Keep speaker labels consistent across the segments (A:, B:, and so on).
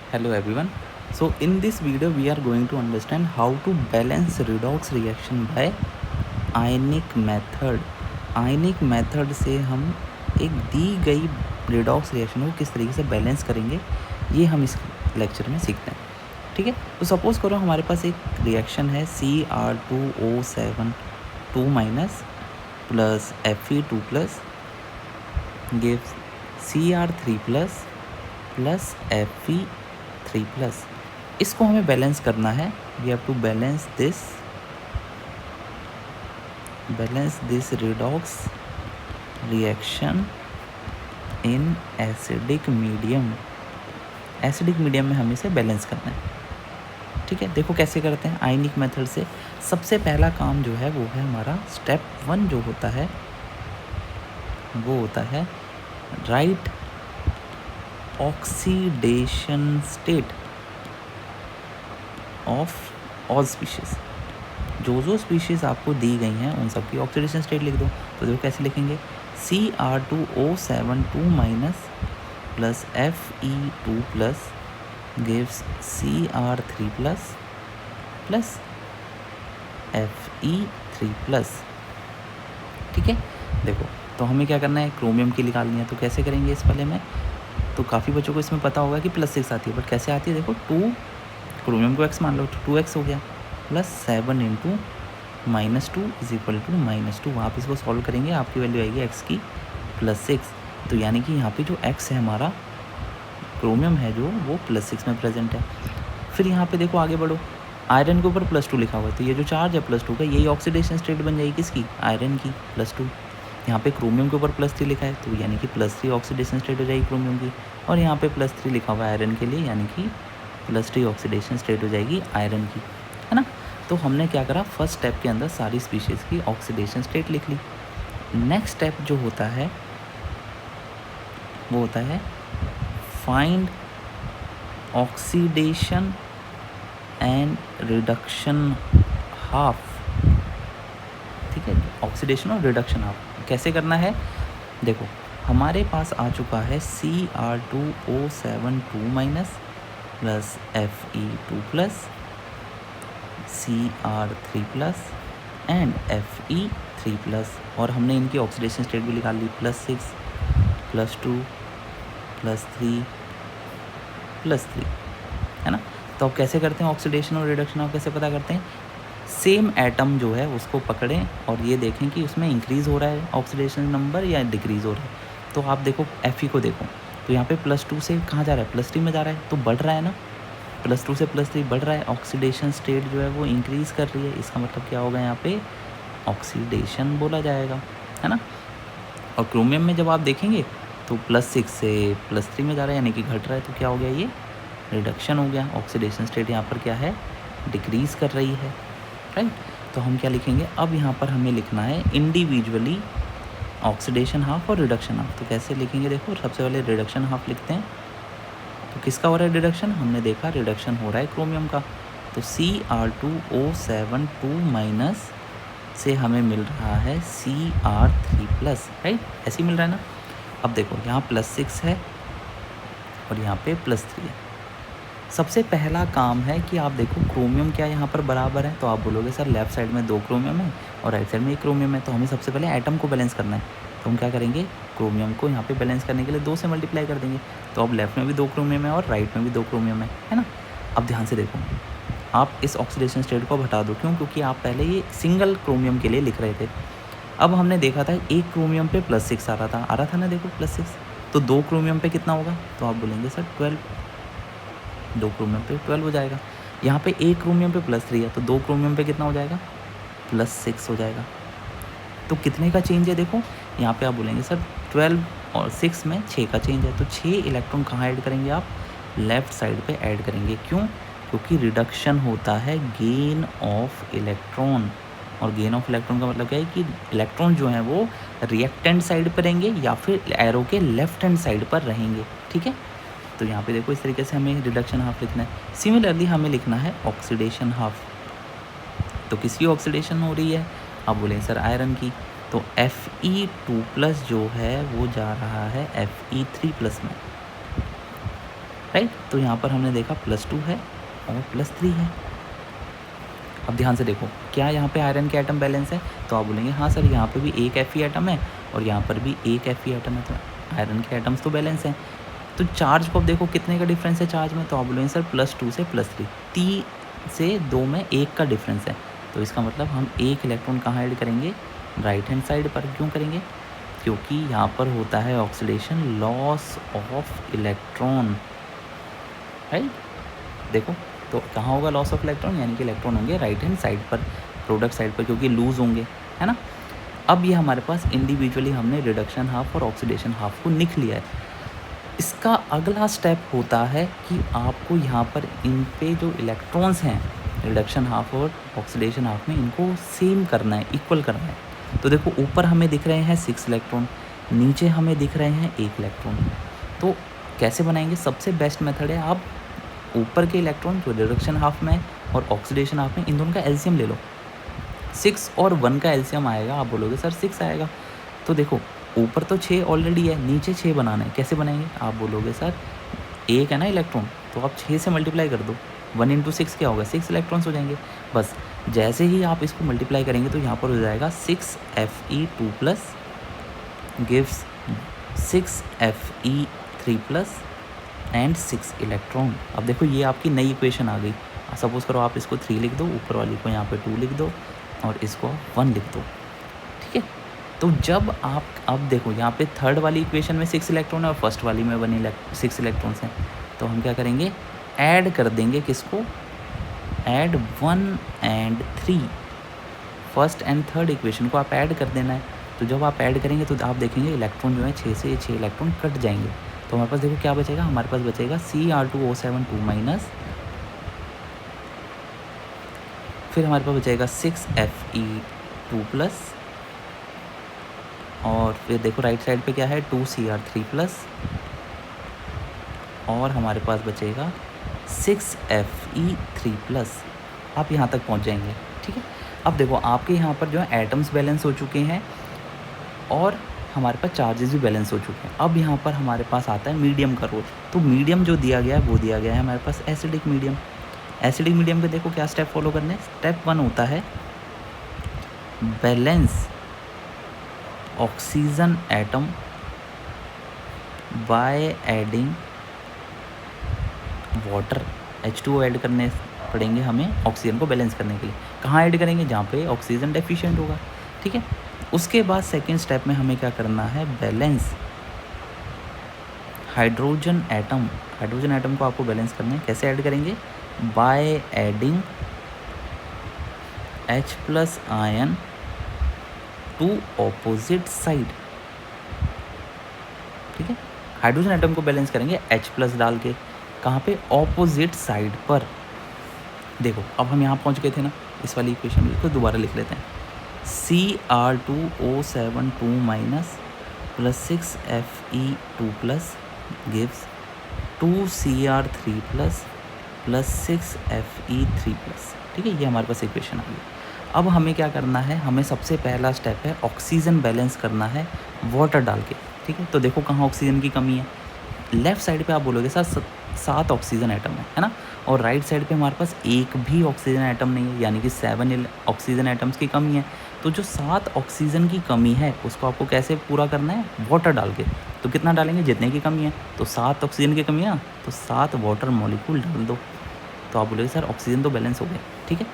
A: Hello everyone. So in this video we are going to understand how to balance redox reaction by ionic method. Ionic method से हम एक दी गई redox reaction को किस तरीके से बैलेंस करेंगे ये हम इस लेक्चर में सीखते हैं. ठीक है, तो सपोज़ करो हमारे पास एक रिएक्शन है Cr2O7 2 minus plus Fe2 plus gives Cr3 plus plus Fe3 plus. इसको हमें बैलेंस करना है. We have to balance this redox reaction in acidic medium. Acidic medium में हमें इसे बैलेंस करना है. ठीक है, देखो कैसे करते हैं आयनिक मेथड से. सबसे पहला काम जो है वो है हमारा स्टेप 1 जो होता है वो होता है right oxidation state of all species. जो स्पीशीज़ आपको दी गई हैं उन सब की ऑक्सीडेशन स्टेट लिख दो. तो देखो कैसे लिखेंगे. Cr2O7 2 minus plus Fe2 plus gives Cr3 plus plus Fe3 plus. ठीक है, देखो तो हमें क्या करना है, क्रोमियम की निकालनी है. तो कैसे करेंगे इस वाले में. तो काफ़ी बच्चों को इसमें पता होगा कि +6 आती है, बट कैसे आती है देखो. 2 क्रोमियम को x मान लो तो 2x हो गया plus 7 into -2 is equal to -2. आप इसको सॉल्व करेंगे आपकी वैल्यू आएगी x की +6. तो यानी कि यहाँ पे जो x है हमारा क्रोमियम है जो वो +6 में प्रेजेंट है. फिर यहाँ पे देखो आगे बढ़ो. आयरन के ऊपर +2 लिखा हुआ है, तो ये जो चार्ज है +2 का यही ऑक्सीडेशन स्टेट बन जाएगी किसकी, आयरन की +2. यहाँ पे क्रोमियम के ऊपर +3 लिखा है तो यानी कि +3 ऑक्सीडेशन स्टेट हो जाएगी क्रोमियम की. और यहाँ पे +3 लिखा हुआ है आयरन के लिए यानी कि +3 ऑक्सीडेशन स्टेट हो जाएगी आयरन की, है ना. तो हमने क्या करा, फर्स्ट स्टेप के अंदर सारी स्पीशीज़ की ऑक्सीडेशन स्टेट लिख ली. नेक्स्ट स्टेप जो होता है वो होता है find oxidation and reduction half. ठीक है, ऑक्सीडेशन और रिडक्शन हाफ कैसे करना है. देखो हमारे पास आ चुका है Cr2O7 2 minus plus Fe2 plus Cr3 plus and Fe3 plus. और हमने इनकी ऑक्सीडेशन स्टेट भी निकाल ली, +6 +2 +3 +3, है ना. तो अब कैसे करते हैं ऑक्सीडेशन और रिडक्शन, आप कैसे पता करते हैं. सेम एटम जो है उसको पकड़ें और ये देखें कि उसमें इंक्रीज़ हो रहा है ऑक्सीडेशन नंबर या डिक्रीज़ हो रहा है. तो आप देखो Fe को देखो, तो यहाँ पे +2 से कहाँ जा रहा है, +3 में जा रहा है, तो बढ़ रहा है ना. +2 से +3 बढ़ रहा है, ऑक्सीडेशन स्टेट जो है वो इंक्रीज़ कर रही है. इसका मतलब क्या होगा, यहाँ पे ऑक्सीडेशन बोला जाएगा, है ना. और क्रोमियम में जब आप देखेंगे तो +6 से +3 में जा रहा है यानी कि घट रहा है. तो क्या हो गया, ये रिडक्शन हो गया. ऑक्सीडेशन स्टेट यहाँ पर क्या है, डिक्रीज़ कर रही है, राइट. तो हम क्या लिखेंगे, अब यहाँ पर हमें लिखना है इंडिविजुअली ऑक्सीडेशन हाफ और रिडक्शन हाफ. तो कैसे लिखेंगे, देखो सबसे पहले रिडक्शन हाफ लिखते हैं. तो किसका हो रहा है रिडक्शन, हमने देखा रिडक्शन हो रहा है क्रोमियम का. तो Cr2O7 2 माइनस से हमें मिल रहा है Cr3 प्लस, राइट. ऐसे ही मिल रहा है ना. अब देखो यहाँ +6 है और यहाँ पे +3 है. सबसे पहला काम है कि आप देखो क्रोमियम क्या यहाँ पर बराबर है. तो आप बोलोगे सर लेफ़्ट साइड में 2 क्रोमियम है और राइट साइड में 1 क्रोमियम है. तो हमें सबसे पहले एटम को बैलेंस करना है. तो हम क्या करेंगे, क्रोमियम को यहाँ पे बैलेंस करने के लिए 2 से मल्टीप्लाई कर देंगे. तो अब लेफ़्ट में भी 2 क्रोमियम है और राइट में भी 2 क्रोमियम है ना. अब ध्यान से देखो, आप इस ऑक्सीडेशन स्टेट को हटा दो. क्यों, क्योंकि आप पहले ये सिंगल क्रोमियम के लिए लिख रहे थे. अब हमने देखा था एक क्रोमियम पे +6 आ रहा था ना, देखो +6. तो 2 क्रोमियम पे कितना होगा, तो आप बोलेंगे सर 12. 2 क्रोमियम पे 12 हो जाएगा. यहाँ पे एक क्रोमियम पे +3 है तो 2 क्रोमियम पे कितना हो जाएगा, +6 हो जाएगा. तो कितने का चेंज है, देखो यहाँ पे आप बोलेंगे सर 12 और 6 में 6 का चेंज है. तो 6 इलेक्ट्रॉन कहाँ ऐड करेंगे, आप लेफ़्ट साइड पे ऐड करेंगे. क्यों, क्योंकि रिडक्शन होता है गेन ऑफ इलेक्ट्रॉन. और गेन ऑफ इलेक्ट्रॉन का मतलब क्या है कि इलेक्ट्रॉन जो हैं वो रिएक्टेंट साइड पर रहेंगे या फिर एरो के लेफ्ट हैंड साइड पर रहेंगे. ठीक है, तो यहाँ पे देखो इस तरीके से हमें रिडक्शन हाफ लिखना है. सिमिलरली हमें लिखना है ऑक्सीडेशन हाफ. तो किसकी ऑक्सीडेशन हो रही है, आप बोले सर आयरन की. तो Fe2 प्लस जो है वो जा रहा है Fe3 प्लस में. राइट। तो यहाँ पर हमने देखा +2 है और +3 है। अब ध्यान से देखो, क्या यहाँ पे आयरन के एटम बैलेंस है? तो आप बोलेंगे हाँ सर, यहाँ पे भी एक Fe एटम है और यहाँ पर भी एक Fe एटम है, तो आयरन के एटम्स तो बैलेंस हैं। तो चार्ज को अब देखो कितने का डिफरेंस है चार्ज में, तो आप बोलेंगे सर +2 से +3, 3 से 2 में 1 का डिफरेंस है। तो इसका मतलब हम एक इलेक्ट्रॉन कहाँ ऐड करेंगे? राइट हैंड साइड पर। क्यों करेंगे? क्योंकि यहाँ पर होता है oxidation, loss of electron, right. देखो तो कहाँ होगा लॉस ऑफ इलेक्ट्रॉन, यानी कि इलेक्ट्रॉन होंगे राइट हैंड साइड पर, प्रोडक्ट साइड पर, क्योंकि लूज होंगे, है ना। अब ये हमारे पास इंडिविजुअली हमने रिडक्शन हाफ और ऑक्सीडेशन हाफ को लिख लिया है। इसका अगला स्टेप होता है कि आपको यहाँ पर इन पे जो इलेक्ट्रॉन्स हैं रिडक्शन हाफ और ऑक्सीडेशन हाफ में, इनको सेम करना है, इक्वल करना है। तो देखो ऊपर हमें दिख रहे हैं 6 इलेक्ट्रॉन, नीचे हमें दिख रहे हैं 1 इलेक्ट्रॉन। तो कैसे बनाएंगे? सबसे बेस्ट मेथड है, आप ऊपर के इलेक्ट्रॉन जो रिडक्शन हाफ में और ऑक्सीडेशन हाफ में, इन दोनों का एलसीएम ले लो। 6 और 1 का एलसीएम आएगा, आप बोलोगे सर 6 आएगा। तो देखो ऊपर तो 6 ऑलरेडी है, नीचे 6 बनाना है। कैसे बनाएंगे? आप बोलोगे सर 1 है ना इलेक्ट्रॉन, तो आप 6 से मल्टीप्लाई कर दो, 1 × 6 क्या होगा? 6 इलेक्ट्रॉन्स हो जाएंगे। बस जैसे ही आप इसको मल्टीप्लाई करेंगे तो यहाँ पर हो जाएगा 6Fe2+ gives 6Fe3+ and 6 electron. अब देखो ये आपकी नई इक्वेशन आ गई। सपोज़ करो आप इसको 3 लिख दो, ऊपर वाली को यहाँ पे 2 लिख दो और इसको 1 लिख दो, ठीक है। तो जब आप, अब देखो यहाँ पे थर्ड वाली इक्वेशन में 6 इलेक्ट्रॉन है और फर्स्ट वाली में 6 इलेक्ट्रॉन्स हैं। तो हम क्या करेंगे? ऐड कर देंगे किसको? ऐड 1 और 3, फर्स्ट एंड थर्ड इक्वेशन को आप ऐड कर देना है। तो जब आप ऐड करेंगे तो आप देखेंगे इलेक्ट्रॉन जो है 6 से 6 इलेक्ट्रॉन कट जाएंगे। तो हमारे पास देखो क्या बचेगा? हमारे पास बचेगा Cr2O7 2-, फिर हमारे पास बचेगा 6Fe2+, और फिर देखो राइट साइड पे क्या है? 2Cr3+, और हमारे पास बचेगा 6Fe3+। आप यहाँ तक पहुँच जाएंगे, ठीक है। अब देखो आपके यहाँ पर जो है एटम्स बैलेंस हो चुके हैं और हमारे पास चार्जेस भी बैलेंस हो चुके हैं। अब यहाँ पर हमारे पास आता है मीडियम का रोल। तो मीडियम जो दिया गया है वो दिया गया है हमारे पास एसिडिक मीडियम। एसिडिक मीडियम पे देखो क्या स्टेप फॉलो करने हैं। स्टेप 1 होता है balance oxygen atom by adding water. H2O add करने पड़ेंगे हमें ऑक्सीजन को बैलेंस करने के लिए। कहाँ ऐड करेंगे? जहाँ पे ऑक्सीजन डेफिशिएंट होगा, ठीक है। उसके बाद सेकेंड स्टेप में हमें क्या करना है? Balance hydrogen atom. Hydrogen atom को आपको बैलेंस करना है। कैसे ऐड करेंगे? By adding H+ ion to opposite side, ठीक है। हाइड्रोजन एटम को बैलेंस करेंगे H+ डाल के, कहाँ पे? ऑपोजिट साइड पर। देखो अब हम यहाँ पहुँच गए थे ना, इस वाली इक्वेशन को दोबारा लिख लेते हैं। Cr2O7 2- + 6Fe2+ gives 2Cr3+ + 6Fe3+, ठीक है। ये हमारे पास इक्वेशन आ गई। अब हमें क्या करना है? हमें सबसे पहला स्टेप है ऑक्सीजन बैलेंस करना है वाटर डाल के, ठीक है। तो देखो कहाँ ऑक्सीजन की कमी है। लेफ़्ट साइड पे आप बोलोगे सर 7 ऑक्सीजन एटम है ना, और राइट साइड पे हमारे पास एक भी ऑक्सीजन एटम नहीं है, यानी कि 7 ऑक्सीजन एटम्स की कमी है। तो जो 7 ऑक्सीजन की कमी है उसको आपको कैसे पूरा करना है? वाटर डाल के। तो कितना डालेंगे? जितने की कमी है। तो 7 ऑक्सीजन की कमी है ना, तो 7 वाटर मॉलिक्यूल डाल दो। तो आप बोलोगे सर ऑक्सीजन तो बैलेंस हो गया, ठीक है।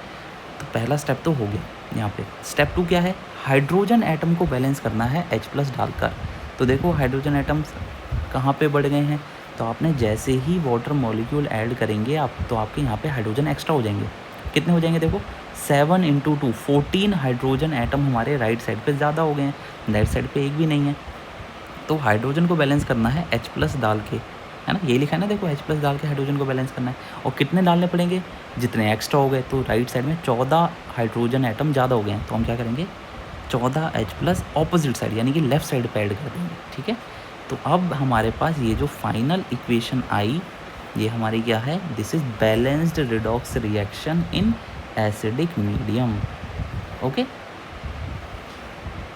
A: तो पहला स्टेप तो हो गया यहाँ पे। स्टेप 2 क्या है? हाइड्रोजन एटम को बैलेंस करना है H+ डालकर। तो देखो हाइड्रोजन एटम्स कहाँ पे बढ़ गए हैं? तो आपने जैसे ही वाटर मॉलिक्यूल ऐड करेंगे आप, तो आपके यहाँ पे हाइड्रोजन एक्स्ट्रा हो जाएंगे। कितने हो जाएंगे? देखो 7 × 2 14 हाइड्रोजन एटम हमारे राइट साइड पे ज़्यादा हो गए हैं, लेफ्ट साइड पे एक भी नहीं है। तो हाइड्रोजन को बैलेंस करना है H+ डाल के, है ना। ये लिखा है ना, देखो H+ डाल के हाइड्रोजन को बैलेंस करना है। और कितने डालने पड़ेंगे? जितने एक्स्ट्रा हो गए। तो राइट साइड में 14 हाइड्रोजन एटम ज़्यादा हो गए हैं, तो हम क्या करेंगे? 14 H+ ऑपोजिट साइड यानी कि लेफ़्ट साइड पे ऐड कर देंगे, ठीक है। तो अब हमारे पास ये जो फाइनल इक्वेशन आई, ये हमारी क्या है? This is balanced redox reaction in acidic medium, okay.